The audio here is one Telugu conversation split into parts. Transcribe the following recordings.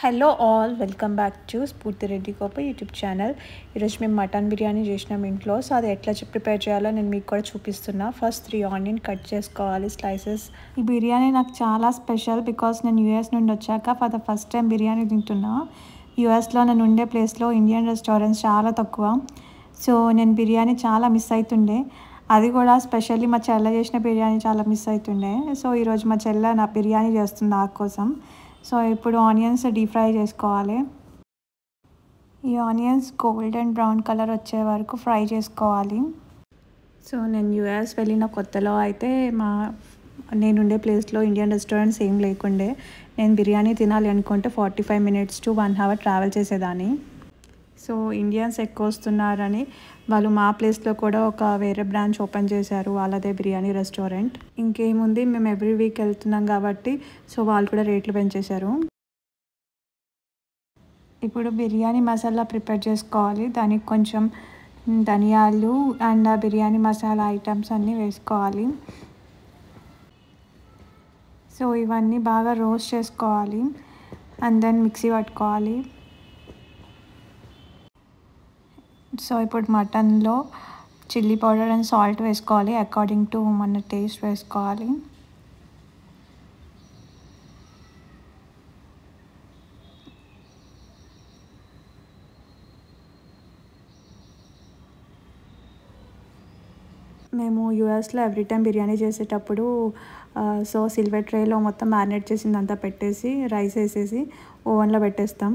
Hello all, welcome back to Spoorthi Reddy గోప యూట్యూబ్ ఛానల్. ఈరోజు మేము మటన్ బిర్యానీ చేసినాం ఇంట్లో. సో అది ఎట్లా ప్రిపేర్ చేయాలో నేను మీకు కూడా చూపిస్తున్నా. ఫస్ట్ 3 ఆనియన్ కట్ చేసుకోవాలి స్లైసెస్. ఈ బిర్యానీ నాకు చాలా స్పెషల్ బికాస్ నేను యూఎస్ నుండి వచ్చాక for the first time biryani తింటున్నా. యూఎస్లో నేను ఉండే ప్లేస్లో ఇండియన్ రెస్టారెంట్స్ చాలా తక్కువ. సో నేను బిర్యానీ చాలా మిస్ అవుతుండే. అది కూడా స్పెషల్లీ మా చెల్ల చేసిన బిర్యానీ చాలా మిస్ అవుతుండే. సో ఈరోజు మా చెల్ల నా బిర్యానీ చేస్తుంది నా కోసం. సో ఇప్పుడు ఆనియన్స్ డీప్ ఫ్రై చేసుకోవాలి. ఈ ఆనియన్స్ గోల్డెన్ బ్రౌన్ కలర్ వచ్చే వరకు ఫ్రై చేసుకోవాలి. సో నేను యూఎస్ వెళ్ళిన కొత్తలో అయితే నేనుండే ప్లేస్లో ఇండియన్ రెస్టారెంట్స్ ఏం లేకుండే. నేను బిర్యానీ తినాలి అనుకుంటే 45 minutes to 1 hour ట్రావెల్ చేసేదాన్ని. సో ఇండియన్స్ ఎక్కువ వస్తున్నారని వాళ్ళు మా ప్లేస్లో కూడా ఒక వేరే బ్రాంచ్ ఓపెన్ చేశారు, వాళ్ళదే బిర్యానీ రెస్టారెంట్. ఇంకేముంది, మేము ఎవ్రీ వీక్ వెళ్తున్నాం కాబట్టి సో వాళ్ళు కూడా రేట్లు పెంచేశారు. ఇప్పుడు బిర్యానీ మసాలా ప్రిపేర్ చేసుకోవాలి. దానికి కొంచెం ధనియాలు అండ్ బిర్యానీ మసాలా ఐటమ్స్ అన్నీ వేసుకోవాలి. సో ఇవన్నీ బాగా రోస్ట్ చేసుకోవాలి అండ్ దెన్ మిక్సీ పట్టుకోవాలి. సో ఇప్పుడు మటన్లో చిల్లీ పౌడర్ అండ్ సాల్ట్ వేసుకోవాలి. అకార్డింగ్ టు మన టేస్ట్ వేసుకోవాలి. మేము యూఎస్లో ఎవ్రీ టైం బిర్యానీ చేసేటప్పుడు సో సిల్వర్ ట్రేలో మొత్తం మ్యారినేట్ చేసిందంతా పెట్టేసి రైస్ వేసేసి ఓవెన్లో పెట్టేస్తాం.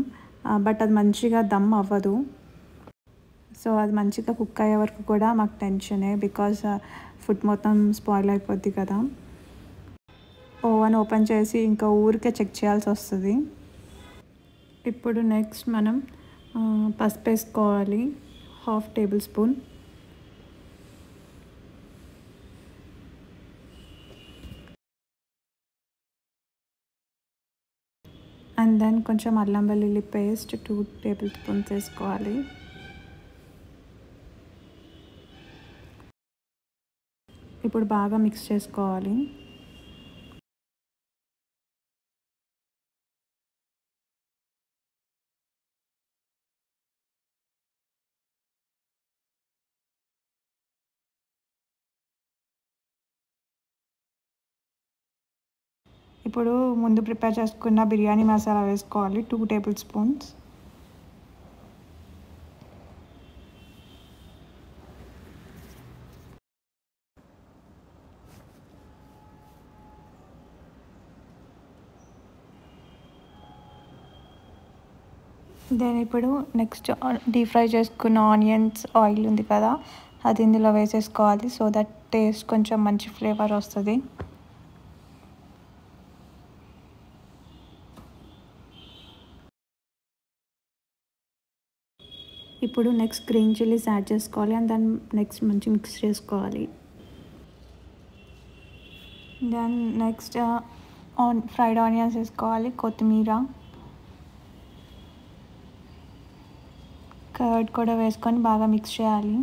బట్ అది మంచిగా దమ్ అవ్వదు. సో అది మంచిగా కుక్ అయ్యే వరకు కూడా మాకు టెన్షనే, బికాజ్ ఫుడ్ మొత్తం స్పాయిల్ అయిపోద్ది కదా. ఓవెన్ ఓపెన్ చేసి ఇంకా ఊరికే చెక్ చేయాల్సి వస్తుంది. ఇప్పుడు నెక్స్ట్ మనం పసుపు వేసుకోవాలి, 1/2 tablespoon. అండ్ దెన్ కొంచెం అల్లం వెల్లుల్లి పేస్ట్ 2 tablespoons వేసుకోవాలి. ఇప్పుడు బాగా మిక్స్ చేసుకోవాలి. ఇప్పుడు ముందు ప్రిపేర్ చేసుకున్న బిర్యానీ మసాలా వేసుకోవాలి, 2 tablespoons. దెన్ ఇప్పుడు నెక్స్ట్ డీప్ ఫ్రై చేసుకున్న ఆనియన్స్ ఆయిల్ ఉంది కదా, అది ఇందులో వేసేసుకోవాలి. సో దట్ టేస్ట్ కొంచెం మంచి ఫ్లేవర్ వస్తుంది. ఇప్పుడు నెక్స్ట్ గ్రీన్ చిల్లీస్ యాడ్ చేసుకోవాలి అండ్ దెన్ నెక్స్ట్ మంచి మిక్స్ చేసుకోవాలి. దెన్ నెక్స్ట్ ఫ్రైడ్ ఆనియన్స్ వేసుకోవాలి, కొత్తిమీర, కర్డ్ కూడా వేసుకొని బాగా మిక్స్ చేయాలి.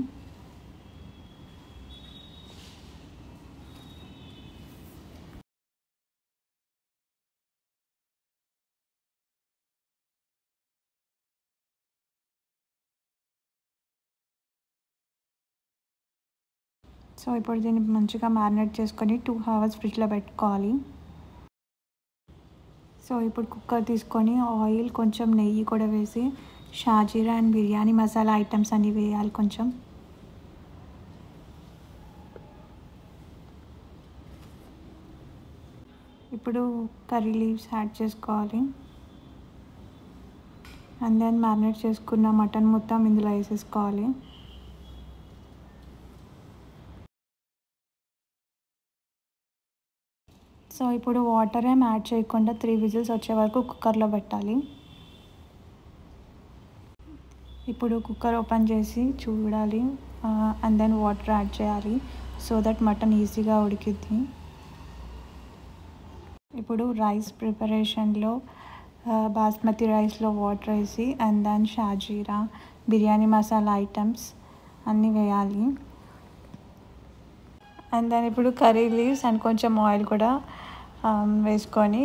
సో ఇప్పుడు దీన్ని మంచిగా మ్యారినేట్ చేసుకొని 2 hours ఫ్రిడ్జ్లో పెట్టుకోవాలి. సో ఇప్పుడు కుక్కర్ తీసుకొని ఆయిల్, కొంచెం నెయ్యి కూడా వేసి షాజీరా అండ్ బిర్యానీ మసాలా ఐటమ్స్ అన్నీ వేయాలి కొంచెం. ఇప్పుడు కర్రీ లీవ్స్ యాడ్ చేసుకోవాలి అండ్ దెన్ మ్యారినేట్ చేసుకున్న మటన్ మొత్తం ఇందులో వేసేసుకోవాలి. సో ఇప్పుడు వాటర్ ఏం యాడ్ చేయకుండా 3 whistles వచ్చే వరకు కుక్కర్లో పెట్టాలి. ఇప్పుడు కుక్కర్ ఓపెన్ చేసి చూడాలి అండ్ దెన్ వాటర్ యాడ్ చేయాలి సో దట్ మటన్ ఈజీగా ఉడికిద్ది. ఇప్పుడు రైస్ ప్రిపరేషన్లో బాస్మతి రైస్లో వాటర్ వేసి అండ్ దెన్ షాజీరా, బిర్యానీ మసాలా ఐటమ్స్ అన్నీ వేయాలి. అండ్ దెన్ ఇప్పుడు కర్రీ లీవ్స్ అండ్ కొంచెం ఆయిల్ కూడా వేసుకొని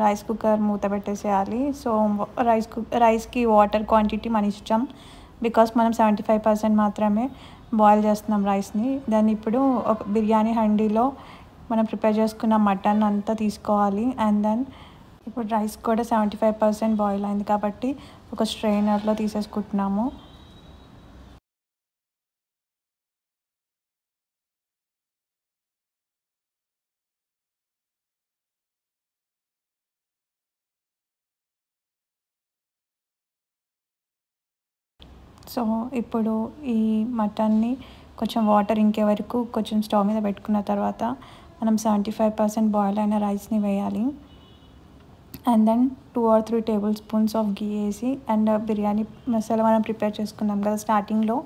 రైస్ కుక్కర్ మూత పెట్టేసేయాలి. సో రైస్కి వాటర్ క్వాంటిటీ మన ఇష్టం, బికాస్ మనం 75% మాత్రమే బాయిల్ చేస్తున్నాం రైస్ని. దాన్ని ఇప్పుడు ఒక బిర్యానీ హండీలో మనం ప్రిపేర్ చేసుకున్న మటన్ అంతా తీసుకోవాలి. అండ్ దెన్ ఇప్పుడు రైస్ కూడా 75% బాయిల్ అయింది కాబట్టి ఒక స్ట్రైనర్లో తీసేసుకుంటున్నాము. సో ఇప్పుడు ఈ మటన్ని కొంచెం వాటర్ ఇంకే వరకు కొంచెం స్టవ్ మీద పెట్టుకున్న తర్వాత మనం 75% బాయిల్ అయిన రైస్ని వేయాలి. And then 2 or 3 tablespoons of ghee వేసి, అండ్ బిర్యానీ మసాలా మనం ప్రిపేర్ చేసుకున్నాం కదా స్టార్టింగ్లో,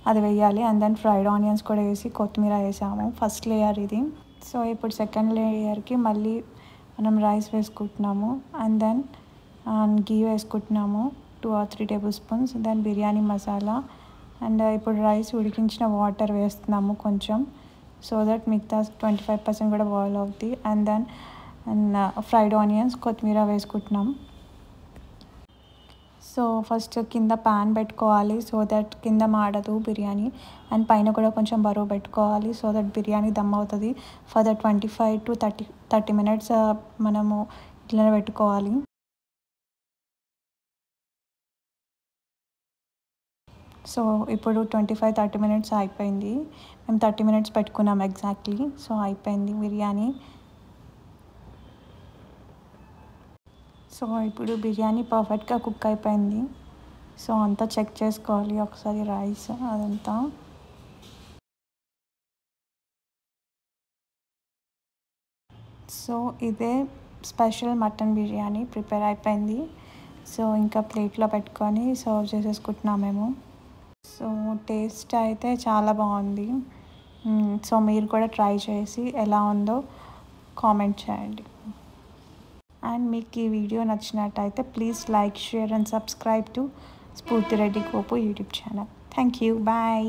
అది వేయాలి. అండ్ దెన్ ఫ్రైడ్ ఆనియన్స్ కూడా వేసి కొత్తిమీర వేసాము. ఫస్ట్ లేయర్ ఇది. సో ఇప్పుడు సెకండ్ లేయర్కి మళ్ళీ మనం రైస్ వేసుకుంటున్నాము. అండ్ దెన్ గీ వేసుకుంటున్నాము 2 or 3 tablespoons. Then biryani masala, and ఇప్పుడు రైస్ ఉడికించిన వాటర్ వేస్తున్నాము కొంచెం, సో దట్ మిగతా 25% కూడా బాయిల్ అవుతుంది. అండ్ దెన్ ఫ్రైడ్ ఆనియన్స్, కొత్తిమీర వేసుకుంటున్నాం. సో ఫస్ట్ కింద ప్యాన్ పెట్టుకోవాలి సో దట్ కింద మాడదు బిర్యానీ. అండ్ పైన కూడా కొంచెం బరువు పెట్టుకోవాలి సో దట్ బిర్యానీ దమ్ అవుతుంది. ఫర్ ద 25 to 30 minutes మనము ఇట్లనే పెట్టుకోవాలి. సో ఇప్పుడు 25-30 minutes అయిపోయింది. మేము 30 minutes పెట్టుకున్నాం ఎగ్జాక్ట్లీ. సో అయిపోయింది బిర్యానీ. సో ఇప్పుడు బిర్యానీ పర్ఫెక్ట్గా కుక్ అయిపోయింది. సో అంతా చెక్ చేసుకోవాలి ఒకసారి రైస్ అదంతా. సో ఇదే స్పెషల్ మటన్ బిర్యానీ ప్రిపేర్ అయిపోయింది. సో ఇంకా ప్లేట్లో పెట్టుకొని సర్వ్ చేసేసుకుంటున్నాం మేము. సో టేస్ట్ అయితే చాలా బాగుంది. సో మీరు కూడా ట్రై చేసి ఎలా ఉందో కామెంట్ చేయండి. అండ్ మీకు ఈ వీడియో నచ్చినట్టయితే please like, share and subscribe to Spoorthi Reddy Gopu YouTube channel. Thank you. Bye.